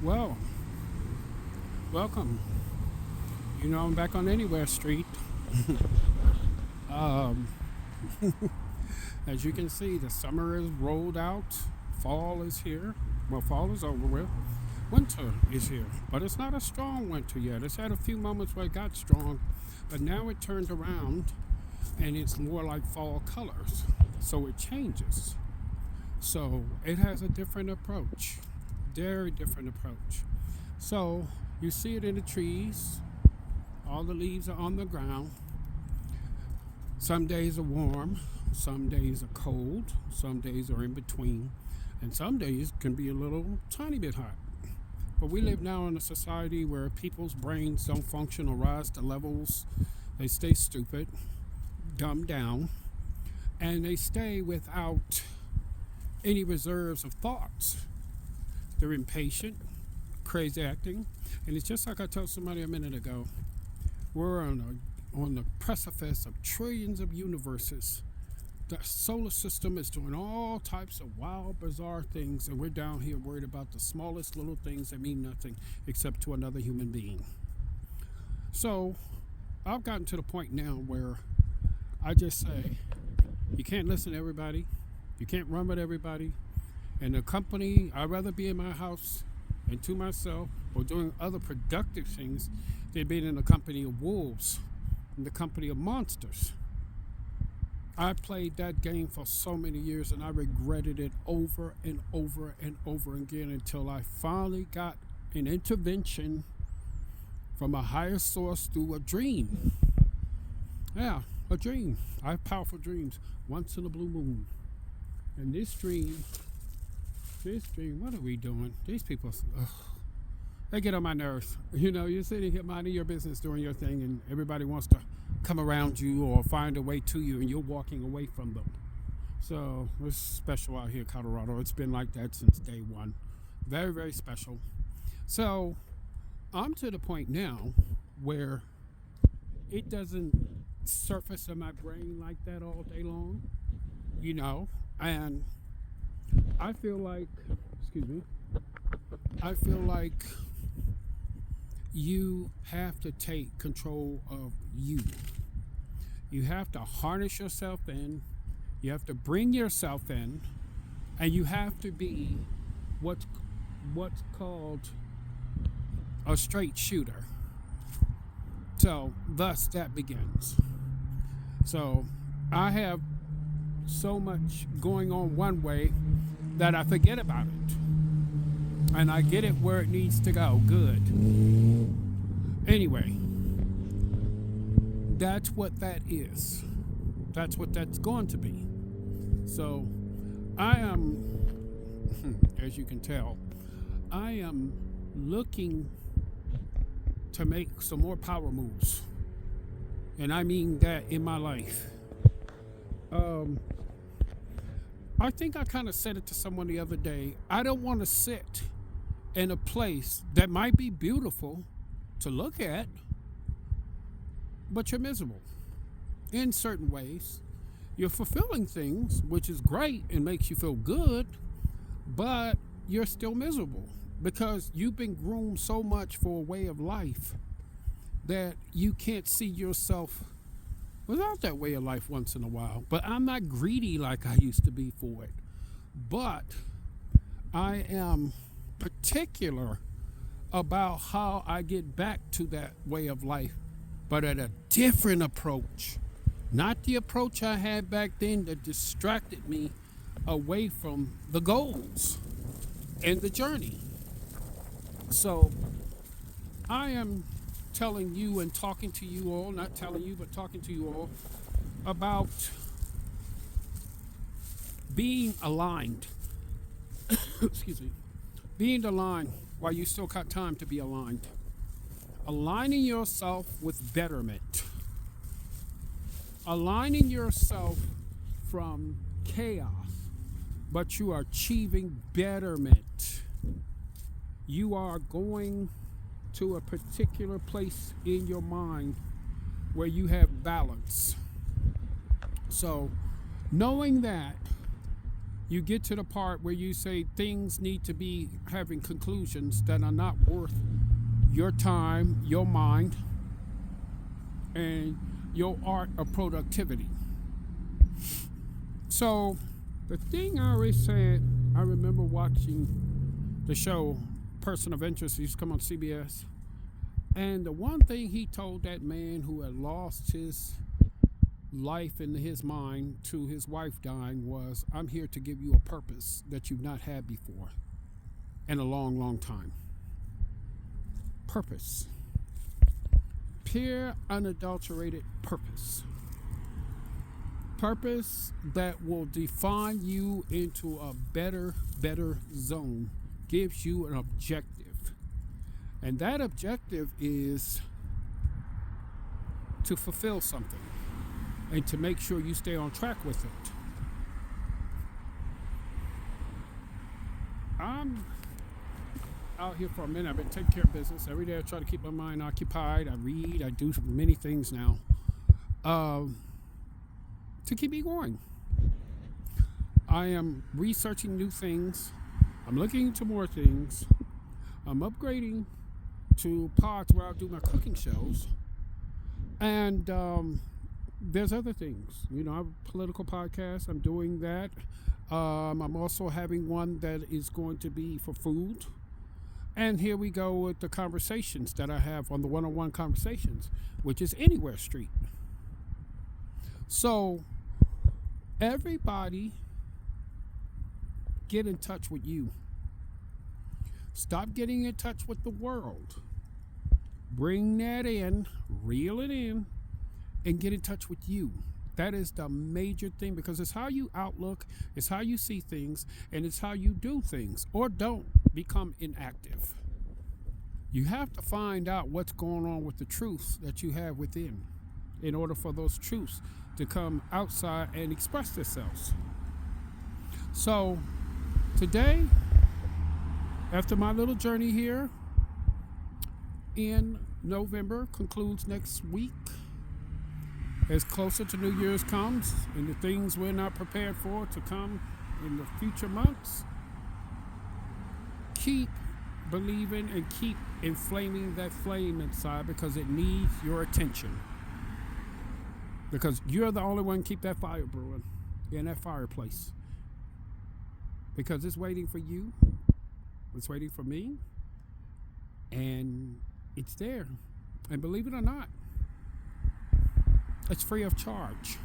Well, welcome. I'm back on Anywhere Street. Um, as you can see, the summer is rolled out. Fall is here. Well, fall is over with. Winter is here, but it's not a strong winter yet. It's had a few moments where it got strong, but now it turned around and it's more like fall colors. So it changes. So it has a different approach, very different approach. So you see it in the trees. All the leaves are on the ground. Some days are warm, some days are cold, some days are in between, and some days can be a little tiny bit hot. But we live now in a society where people's brains don't function or rise to levels. They stay stupid, dumbed down, and they stay without any reserves of thoughts. They're impatient, crazy acting, and it's just like I told somebody a minute ago. We're on the precipice of trillions of universes. The solar system is doing all types of wild, bizarre things, and we're down here worried about the smallest little things that mean nothing except to another human being. So I've gotten to the point now where I just say, you can't listen to everybody, you can't run with everybody, and the company, I'd rather be in my house and to myself or doing other productive things than being in the company of wolves, in the company of monsters. I played that game for so many years and I regretted it over and over and over again until I finally got an intervention from a higher source through a dream. Yeah, a dream. I have powerful dreams once in a blue moon. And this dream, what are we doing? These people, they get on my nerves. You're sitting here minding your business, doing your thing, and everybody wants to come around you or find a way to you, and you're walking away from them. So it's special out here in Colorado. It's been like that since day one. Very, very special. So I'm to the point now where it doesn't surface in my brain like that all day long, and I feel like, you have to take control of you. You have to harness yourself in, you have to bring yourself in, and you have to be what's called a straight shooter. So thus that begins. So I have so much going on one way that I forget about it. And I get it where it needs to go. Good. Anyway, that's what that is. That's what that's going to be. So I am, as you can tell, I am looking to make some more power moves. And I mean that in my life. I think I kind of said it to someone the other day. I don't want to sit in a place that might be beautiful to look at, but you're miserable in certain ways. You're fulfilling things, which is great and makes you feel good, but you're still miserable because you've been groomed so much for a way of life that you can't see yourself without that way of life once in a while. But I'm not greedy like I used to be for it. But I am particular about how I get back to that way of life, but at a different approach. Not the approach I had back then that distracted me away from the goals and the journey. So I am telling you and talking to you all, not telling you, but talking to you all about being aligned. Excuse me. Being aligned while you still got time to be aligned. Aligning yourself with betterment. Aligning yourself from chaos, but you are achieving betterment. You are going to a particular place in your mind where you have balance. So, knowing that, you get to the part where you say things need to be having conclusions that are not worth your time, your mind, and your art of productivity. So, the thing I always said, I remember watching the show Person of Interest, used to come on CBS. And the one thing he told that man who had lost his life in his mind to his wife dying was, I'm here to give you a purpose that you've not had before in a long, long time. Purpose. Pure, unadulterated purpose. Purpose that will define you into a better zone, gives you an objective. And that objective is to fulfill something and to make sure you stay on track with it. I'm out here for a minute. I've been taking care of business. Every day I try to keep my mind occupied. I read. I do many things now to keep me going. I am researching new things. I'm looking into more things. I'm upgrading to pods where I'll do my cooking shows. And there's other things. You know, I have a political podcast. I'm doing that. I'm also having one that is going to be for food. And here we go with the conversations that I have on the one-on-one conversations, which is Anywhere Street. So, everybody get in touch with you. Stop getting in touch with the world. Bring that in, reel it in, and get in touch with you. That is the major thing, because it's how you outlook, it's how you see things, and it's how you do things or don't become inactive. You have to find out what's going on with the truths that you have within in order for those truths to come outside and express themselves. So today, after my little journey here in November, concludes next week, as closer to New Year's comes and the things we're not prepared for to come in the future months, keep believing and keep inflaming that flame inside, because it needs your attention. Because you're the only one keep that fire brewing in that fireplace. Because it's waiting for you. It's waiting for me. And it's there. And believe it or not, it's free of charge.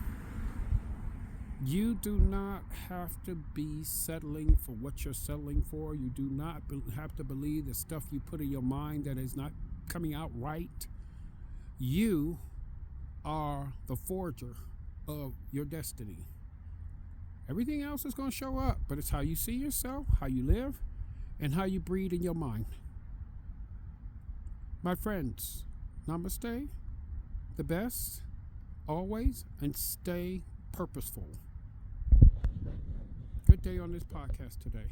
You do not have to be settling for what you're settling for. You do not have to believe the stuff you put in your mind that is not coming out right. You are the forger of your destiny. Everything else is going to show up, but it's how you see yourself, how you live, and how you breathe in your mind. My friends, namaste, the best, always, and stay purposeful. Good day on this podcast today.